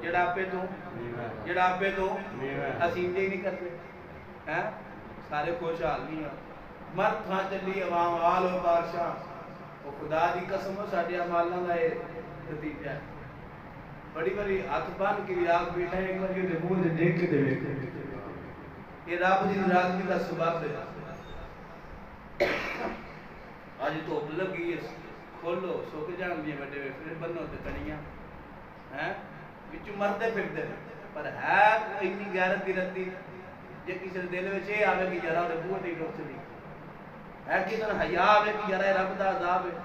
جڑاپے تو جڑاپے تو اسی انجے ہی نہیں کرتے ہیں سارے خوشحال نہیں ہیں مرد تھا چلی عوام آل و بادشاہ وہ خدا دی قسم ساڈے اعمالاں دا نتیجہ ہے بڑی بڑی ہاتھ بن کے آگ بیٹھا ہے ایک بار یہ منہ دیکھ کے دے یہ رب دی ناراضگی کا سبب ہے آج تو لگی ہے کھولو سوک جان دیے بڑے ہوئے پھر بنو تے تڑیاں ہیں بچوں مردے پھرتے پر ہے اتنی غیرت دی رتی جے کسی دل میں یہ آوے کہ یارا وہ بہت ہی ڈوب چلی ہے کسی نے حیا آوے کہ یارا رب دا عذاب ہے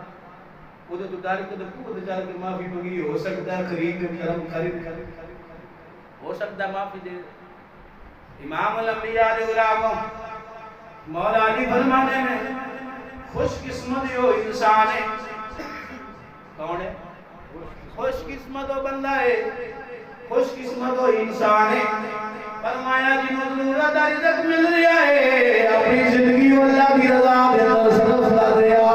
وہ تو داری کو بہت جا کے معافی منگی ہو سکتا ہے خرید کے کرم خرید ہو سکتا ہے معافی دے امام الانبیاء علیہ السلام مولا علی فرماتے ہیں خوش قسمت ہو انسان ہے کون ہے خوش قسمت ہو بندہ ہے خوش قسمت ہو انسان ہے فرمایا جنہوں ضرورت رزق مل رہا ہے اپنی زندگی و اللہ کی رضا دے اندر صرف کر رہا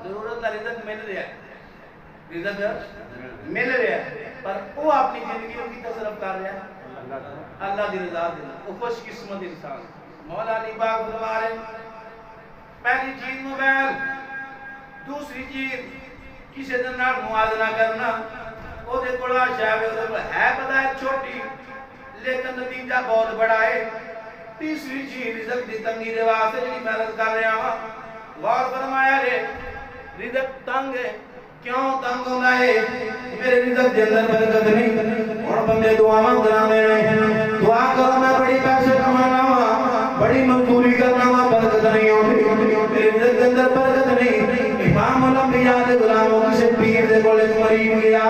ضرورت رزق مل رہا ہے رزق مل رہا ہے پر وہ اپنی زندگی کی تصرف کر رہا ہے اللہ کی رضا دے وہ خوش قسمت انسان مولا علی باغ فرما رہے پہلی چیز موبائل دوسری چیز کسی دن نال موازنہ کرنا وہ دے کوڑا شاہ ہے پتہ ہے چھوٹی لیکن نتیجہ بہت بڑا ہے تیسری چیز رزق دی تنگی دے واسطے جڑی محنت کر رہا ہوں غور فرمایا رے رزق تنگ ہے کیوں تنگ ہوندا ہے میرے رزق دے اندر برکت نہیں ہن بندے دعاواں کراندے ہیں دعا کرو میں بڑی پیسے کمانا وا بڑی مزدوری کرنا وا برکت نہیں ہوندی میرے رزق دے اندر برکت نہیں امام الانبیاء دے غلاموں کسے پیر دے کول مریض گیا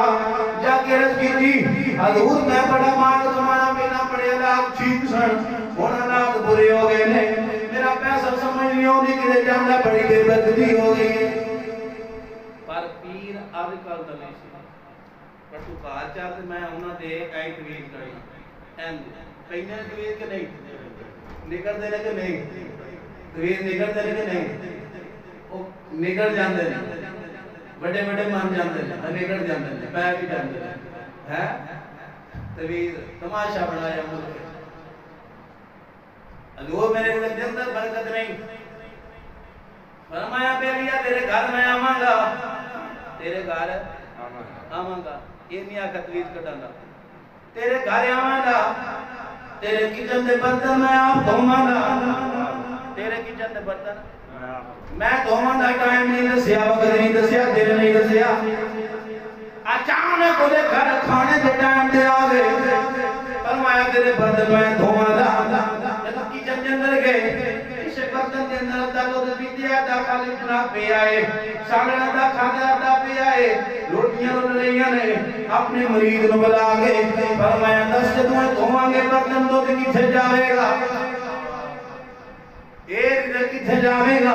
جا کے عرض کی حضور میں بڑا مال کمانا میرا بڑے حالات ٹھیک سن ہن حالات برے ہو گئے نے میرا پیسہ سمجھ نہیں آندی کدے جاندا بڑی بے برکتی ہو گئی ہے پر پیر اب کل دا نہیں سی پر تو کار چاہ تے میں انہاں دے اے تویل کری این کہیں تویل کہ نہیں نکل دے کہ نہیں تویل نکل دے کہ نہیں وہ نکل جاندے ہیں بڑے بڑے مان جاندے ہیں نکل جاندے ہیں پیر بھی جاندے ہیں تویل تماشا بنایا ملک حضور میرے اندر برکت نہیں فرمایا بیلیا تیرے گھر میں آواں گا تیرے گھر آواں گا یہ نہیں آکھا تویل کٹانا تیرے گھر آواں گا تیرے کچن دے برتن میں آپ دھوماں گا تیرے کچن دے برتن میں دھوماں دا ٹائم نہیں دسیا وقت نہیں دسیا دل نہیں دسیا اچانک دے گھر کھانے دے ٹائم دے آگے فرمایا تیرے برتن میں دھوماں گا جب کچن دے اندر گئے اسے برتن دے اندر دا کو دے بیدیا دا خالی بنا پہ آئے سالنا دا کھانا دا پہ آئے روٹیاں رو رہیاں نے اپنے مریض نو بلا گئے فرمایا دس جب میں دھوماں گے برتن دو دے کتھے جاوے گا ایک دے کتھے جاوے گا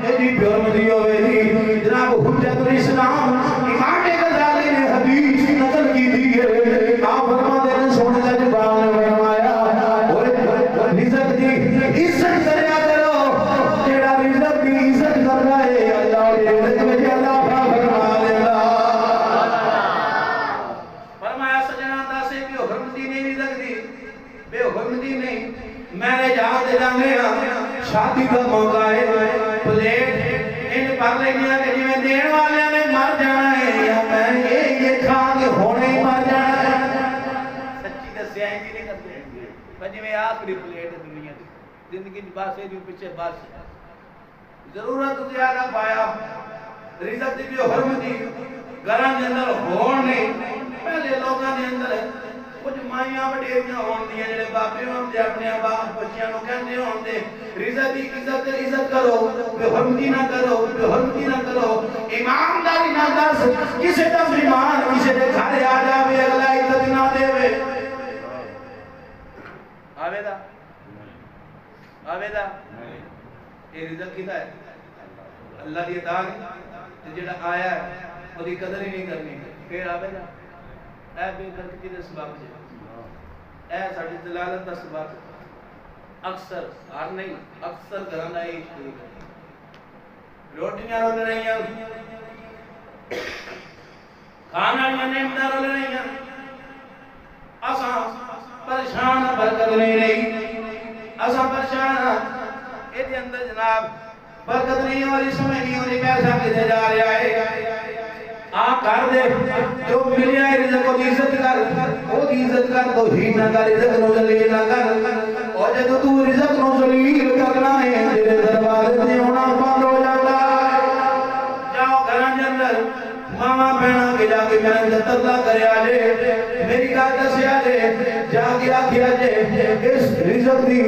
ایڈی پیور مدی ہوئے دی جناب حجت الاسلام امام غزالی نے حدیث نقل کی دی ہے آپ فرما دے نے سونے دا جبال نے فرمایا اور رزق دی عزت کریا کرو جیڑا رزق دی عزت کر رہا ہے اللہ دے رزق میں اللہ فرما دے فرمایا سجنا دا سے بے حرمتی نہیں رزق دی بے حرمتی نہیں میں نے جہاں دے جانے شادی کا موقع ہے پلیٹ ان پر لینیاں کہ جی میں دین والے نے مر جانا ہے یا میں یہ کھا کے ہونے ہی مر جانا ہے سچی دسیا ہی نہیں کرتے پر جی میں آخری پلیٹ دنیا دی زندگی باسے جو پیچھے باس ضرورت زیادہ پایا رزق دی بھی حرمتی گران دے اندر ہون نہیں پہلے لوگاں دے اندر کچھ مائیاں وڈیریاں ہون دیا جڑے باپے ہون دے اپنے باپ بچیاں نو کہندے ہون دے رزق دی عزت کرو بے حرمتی نہ کرو بے حرمتی نہ کرو ایمانداری نہ دس کسے دا ایمان کسے دے گھر آ جاوے اگلا عزت نہ دے آوے دا آوے دا یہ رزق کیتا ہے اللہ دی عطا ہے جڑا آیا ہے او دی قدر ہی نہیں کرنی پھر آوے دا اے بے برکتی دے سبب جے اے ساڈی دلالت دا سبب اکثر ہر نہیں اکثر گھراں دا یہ روٹیاں رول رہی ہیں کھانا نعمتاں رل رہی ہیں اساں پریشان برکت نہیں رہی اساں پریشان اے دے اندر جناب برکت نہیں ہو رہی سمجھ نہیں ہو رہی پیسہ کدھر جا رہا ہے آ کر دے جو ملیا ہے رزق کو عزت کر او دی عزت کر تو ہی نہ کر رزق نو ذلیل نہ کر اور جب تو رزق نو ذلیل کرنا ہے تیرے دروازے تے ہونا بند ہو جاتا ہے جاؤ گھراں دے اندر ماما بہنا کے جا کے میں نے تطلع کریا جے میری گل دسیا جے جا کے آکھیا جے اس رزق دی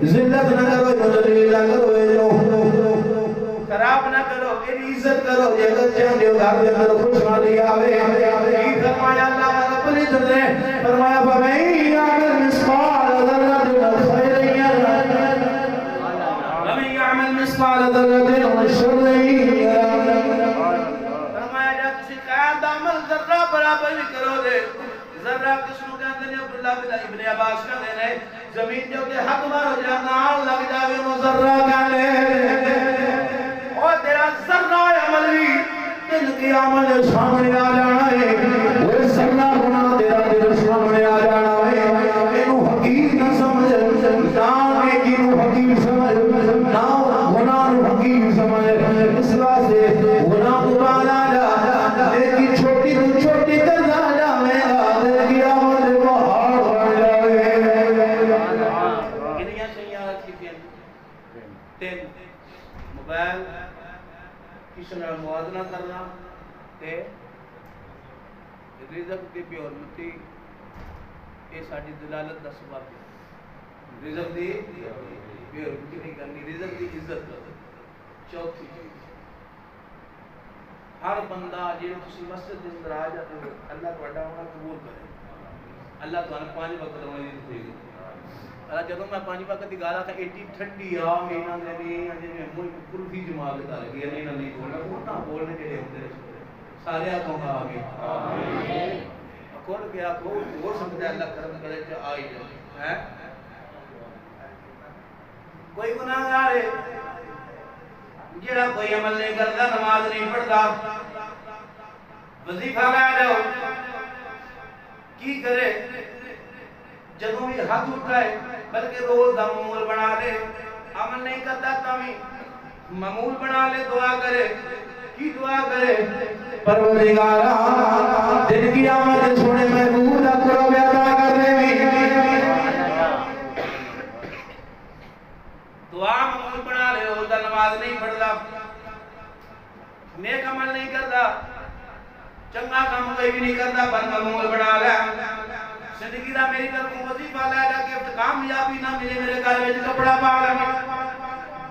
ذلت نہ کرو ذلیل نہ کرو خراب نہ کرو میری عزت کرو یہ اگر چاہتے ہو گھر دے اندر خوشحالی آوے یہ فرمایا اللہ رب العزت نے فرمایا فمن يعمل مثقال ذرة خيرا يره ومن يعمل مثقال ذرة شرا يره فرمایا جب تسی قیام دا عمل ذرہ برابر بھی کرو دے ذرہ کس نو کہندے نے عبداللہ بن ابن عباس کہندے نے زمین جو کہ حق مارو جا نال لگ جاوے نو ذرہ کہندے اور تیرا ذرہ عمل بھی دل کی عمل سامنے آ جانا ہے وہ ذرہ گناہ تیرا دل سامنے آ جانا ہے اینو حقیق نہ سمجھ نہ نیکی نو حقیق سمجھ نہ گناہ نو حقیق سمجھ اس واسطے گناہ تو بالا جا نیکی چھوٹی تو چھوٹی کرنا جاوے دل کی عمل پہاڑ بن جاوے کنیاں شیاں رکھی تین موبائل کسی نال موازنہ کرنا تے رزق دی بے حرمتی یہ ساری دلالت دا سبب ہے رزق دی بے حرمتی نہیں کرنی رزق دی عزت کرو چوتھی چیز ہر بندہ جے تسی مسجد دے اندر آ جاتے ہو اللہ تہاڈا ہونا قبول کرے اللہ تہاڈا 5 وقت نماز دے دے اللہ جدوں میں 5 وقت دی گل آکھاں ایڈی ٹھنڈی آ مینا دے نہیں جے مول پوری جماعت کر گئی نہیں نہیں بولنا وہ نہ بولنے جڑے ہوندے سارے آکھوں آ گئے آمین کھول گیا کو ہو سکتا ہے اللہ کرم کرے کہ آئی جائے ہیں کوئی گناہگار ہے جڑا کوئی عمل نہیں کرتا نماز نہیں پڑھتا وظیفہ لا جاؤ کی کرے جدوں بھی ہاتھ اٹھائے بلکہ روز دا معمول بنا لے عمل نہیں کرتا تاوی معمول بنا لے دعا کرے کی دعا کرے پروردگارا دل کی آمد سونے محبوب کرو بے عطا کر دے دعا معمول بنا لے روز دا نماز نہیں پڑھتا نیک عمل نہیں کرتا چنگا کام کوئی بھی نہیں کرتا پر معمول بنا لے زندگی دا میری طرف وظیفہ لے جا کہ کامیابی نہ ملے میرے گھر میں کپڑا پا لے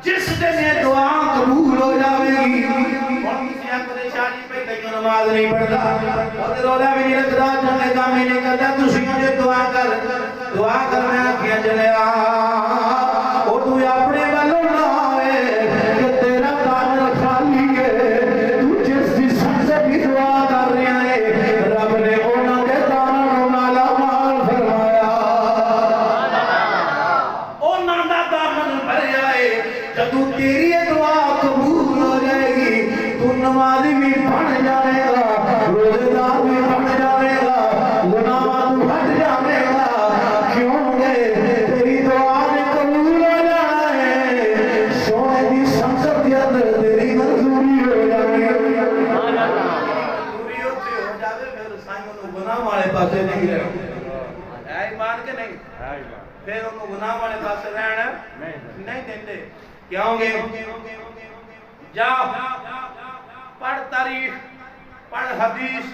جس دن یہ دعا قبول ہو جاوے گی اور کسی آنکھ شادی پہ کئی نماز نہیں پڑھتا اور روزہ بھی نہیں رکھتا چنگے کام ہی نہیں کرتا تسی مجھے دعا کر میں آکھیا چلے اور تو اپنے والوں نہ ہوئے کہ تیرا کام خالی ہے تو جس جسم سے بھی دعا کر رہا ہے رب نے انہوں کے دانوں مالا مال فرمایا انہوں دا دامن بھر جائے جب تیری دعا قبول ہو جائے گی تو نمازی بھی بن جائے گا روزے دار بھی بن جائے گا گناہ تو ہٹ جائے گا کیوں گے تیری دعا نے قبول ہو جانا ہے سونے دی سمسد کے اندر تیری منظوری ہو جائے گی منظوری ہوتی ہو جائے پھر سائنوں کو گناہ والے پاسے نہیں رہے ہے ایمان کے نہیں پھر ان کو گناہ والے پاسے رہنا نہیں دیندے کیا ہوں گے جا پڑھ تاریخ پڑھ حدیث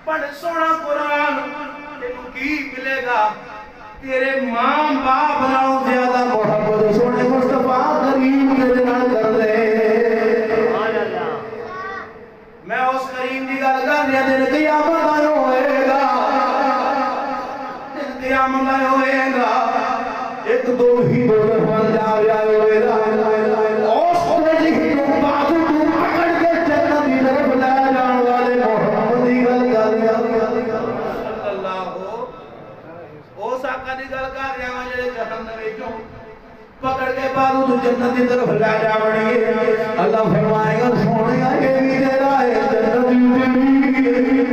پڑھ سونا قرآن تینوں کی ملے گا تیرے ماں باپ نالوں زیادہ محبت سونے مصطفیٰ کریم کے جنال کر لے میں اس کریم کی گل کر رہا دن قیامت آئے ہوئے گا دن قیامت آئے ہوئے گا ایک دو ہی دو دفعہ جا رہا ہوئے گا پکڑ کے بعد تو جنت کی طرف لے جاوڑی اللہ فرمائے گا سونے یہ بھی تیرا ہے جنت بھی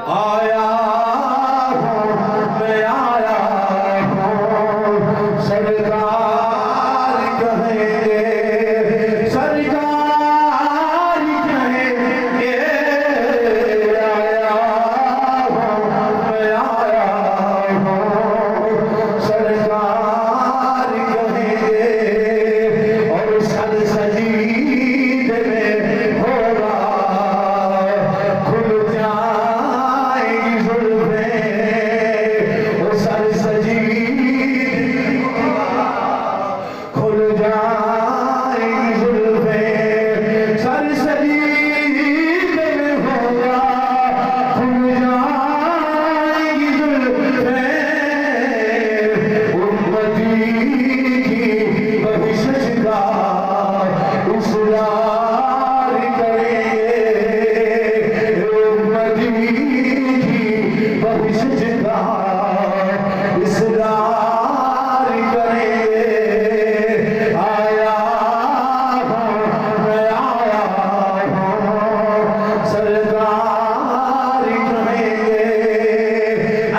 آیا ہوں میں آیا ہوں سرکار کہیں گے سرکار کہیں گے آیا ہوں میں آیا ہوں سرکار کہیں گے اور سر سجید میں ہوگا کھل جائیں گی زلفیں وہ سر سجید کھل جائیں گی زلفیں سر سجید میں ہوگا کھل جائیں گی زلفیں امتی کی بخشش کا اصرار کریں گے امتی کی بخشش کا اصرار کریں گے آیا ہوں میں آیا ہوں سرکار کہیں گے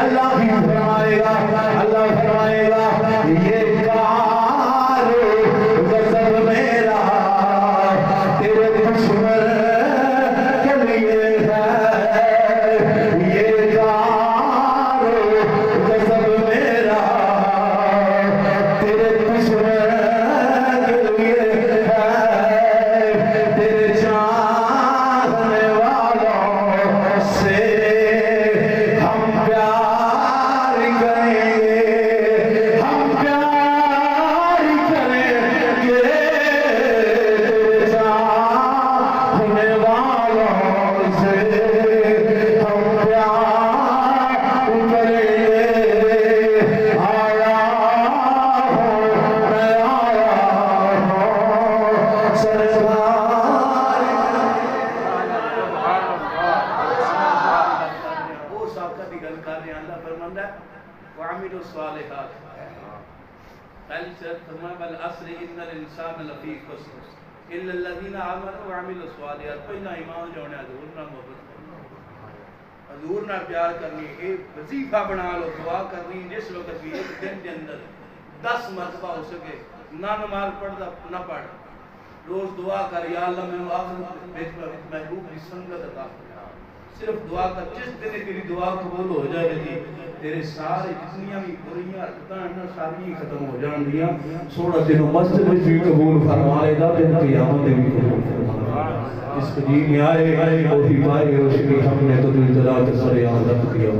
اللہ بھی فرمائے گا اللہ فرمائے گا یہ کار غضب میرا تیرے دشمن کے لیے ہے یہ کار غضب میرا تیرے دشمن کے لیے ہے تیرے چاہنے والوں سے ہم پیار کریں گے ہم پیار کریں گے تیرے چاہنے والوں سے ہم پیار کریں گے آیا ہوں میں آیا ہوں سرکار وہ ساکت ہی گل کر رہے ہیں اللہ فرماندا ہے وَعَمِلُوا الصَّالِحَاتِ پہلی شرط فرمایا بَالْعَصْرِ إِنَّ الْإِنسَانَ لَفِي خُسْرٍ إِلَّا الَّذِينَ آمَنُوا وَعَمِلُوا الصَّالِحَاتِ پہلا ایمان جو ہے حضور نہ محبت کرنی حضور نہ پیار کرنی ایک وظیفہ بنا لو دعا کرنی جس وقت بھی ایک دن کے اندر 10 مرتبہ ہو سکے نہ نماز پڑھتا نہ پڑھ روز دعا کر یا اللہ میں آخرت محبوب کی سنگت عطا فرما صرف دعا کر جس دن تیری دعا قبول ہو جائے گی تیرے سارے جتنیاں بھی بریاں حرکتاں ہیں ساری ختم ہو جان دیاں سونا تینوں مسجد میں بھی قبول فرما لے گا دن قیامت میں بھی قبول فرما جس کو جی میں آئے وہی پائے روشنی ہم نے تو دل جلا کے سر عادت کیا